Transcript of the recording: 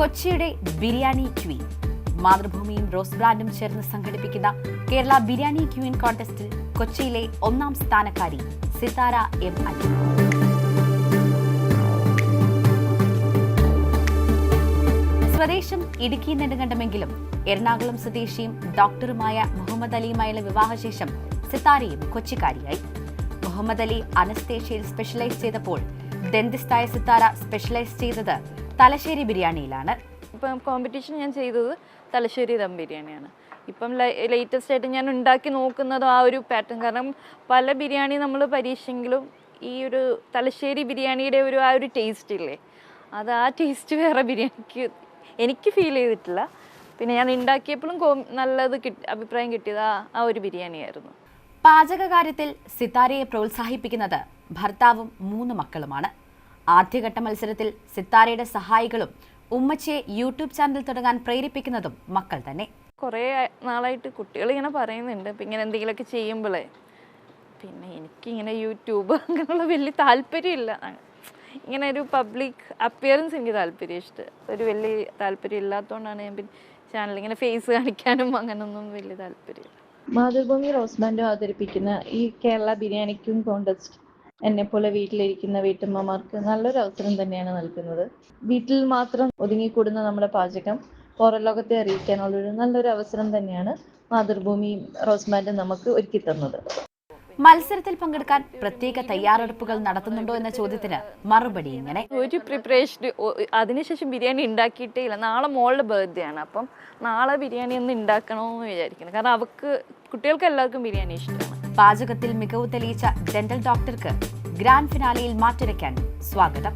കൊച്ചിയുടെ biryani Queen മാതൃഭൂമിയും rose ബ്രാൻഡും ചേർന്ന് സംഘടിപ്പിക്കുന്ന കേരള ബിരിയാണി ക്വീൻ കോൺടെസ്റ്റിൽ കൊച്ചിയിലെ ഒന്നാം സ്ഥാനക്കാരി സിതാര എം അലി. സ്വദേശം ഇടുക്കി നെടുങ്കണ്ടമെങ്കിലും എറണാകുളം സ്വദേശിയും ഡോക്ടറുമായ മുഹമ്മദ് അലിയുമായുള്ള വിവാഹശേഷം സിതാരയും കൊച്ചിക്കാരിയായി. മുഹമ്മദ് അലി അനസ്തേഷ്യയിൽ സ്പെഷ്യലൈസ് ചെയ്തപ്പോൾ ഡെന്റിസ്റ്റായ സിതാര സ്പെഷ്യലൈസ് ചെയ്തത് തലശ്ശേരി ബിരിയാണിയിലാണ്. ഇപ്പം കോമ്പറ്റീഷൻ ഞാൻ ചെയ്തത് തലശ്ശേരി ദം ബിരിയാണിയാണ്. ഇപ്പം ലേറ്റസ്റ്റ് ആയിട്ട് ഞാൻ ഉണ്ടാക്കി നോക്കുന്നത് ആ ഒരു പാറ്റേൺ. കാരണം പല ബിരിയാണി നമ്മൾ പരീക്ഷെങ്കിലും ഈ ഒരു തലശ്ശേരി ബിരിയാണിയുടെ ആ ഒരു ടേസ്റ്റ് ഇല്ലേ, അത് ആ ടേസ്റ്റ് വേറെ ബിരിയാണിക്ക് എനിക്ക് ഫീൽ ചെയ്തിട്ടില്ല. പിന്നെ ഞാൻ ഉണ്ടാക്കിയപ്പോഴും നല്ലത് അഭിപ്രായം കിട്ടിയത് ആ ഒരു ബിരിയാണിയായിരുന്നു. പാചകകാര്യത്തിൽ സിതാരയെ പ്രോത്സാഹിപ്പിക്കുന്നത് ഭർത്താവും 3 മക്കളുമാണ്. ആദ്യഘട്ട മത്സരത്തിൽ സിതാരയുടെ സഹായികളും ഉമ്മച്ചിയെ യൂട്യൂബ് ചാനൽ തുടങ്ങാൻ പ്രേരിപ്പിക്കുന്നതും മക്കൾ തന്നെ. കുറേ നാളായിട്ട് കുട്ടികൾ ഇങ്ങനെ പറയുന്നുണ്ട്, ഇപ്പം ഇങ്ങനെ എന്തെങ്കിലുമൊക്കെ ചെയ്യുമ്പോഴേ. പിന്നെ എനിക്കിങ്ങനെ യൂട്യൂബ് അങ്ങനെയുള്ള വലിയ താല്പര്യമില്ല. ഇങ്ങനെ ഒരു പബ്ലിക് അപ്പിയറൻസ് എനിക്ക് താല്പര്യം ഒരു വലിയ താല്പര്യം ഇല്ലാത്തതുകൊണ്ടാണ് ഞാൻ പിന്നെ ചാനൽ ഇങ്ങനെ ഫേസ് കാണിക്കാനും അങ്ങനൊന്നും വലിയ താല്പര്യമില്ല. മാതൃഭൂമി റോസ് ബാൻഡ് അവതരിപ്പിക്കുന്ന ഈ കേരള ബിരിയാണി ക്വീൻ കോൺടെസ്റ്റ് എന്നെപ്പോലെ വീട്ടിലിരിക്കുന്ന വീട്ടമ്മമാർക്ക് നല്ലൊരു അവസരം തന്നെയാണ് നൽകുന്നത്. വീട്ടിൽ മാത്രം ഒതുങ്ങിക്കൂടുന്ന നമ്മുടെ പാചകം പുറം ലോകത്തെ അറിയിക്കാനുള്ളൊരു നല്ലൊരു അവസരം തന്നെയാണ് മാതൃഭൂമി റോസ് ബാൻഡ് നമുക്ക് ഒരുക്കി തന്നത്. മത്സരത്തിൽ പങ്കെടുക്കാൻ പ്രത്യേക തയ്യാറെടുപ്പുകൾ നടത്തുന്നുണ്ടോ എന്ന ചോദ്യത്തിന് മറുപടി ഇങ്ങനെ: ഒരു പ്രിപ്പറേഷൻ അതിനുശേഷം ബിരിയാണി ഉണ്ടാക്കിയിട്ടേ ഇല്ല. നാളെ മോളുടെ ബർത്ത്ഡേ ആണ്, അപ്പം നാളെ ബിരിയാണി ഒന്ന് ഉണ്ടാക്കണമെന്ന് വിചാരിക്കുന്നത്. കാരണം കുട്ടികൾക്ക് എല്ലാവർക്കും ബിരിയാണി ഇഷ്ടമാണ്. പാചകത്തിൽ മികവ് തെളിയിച്ച ഡെന്റൽ ഡോക്ടർക്ക് ഗ്രാൻഡ് ഫിനാലെയിൽ മാറ്റുരയ്ക്കാൻ സ്വാഗതം.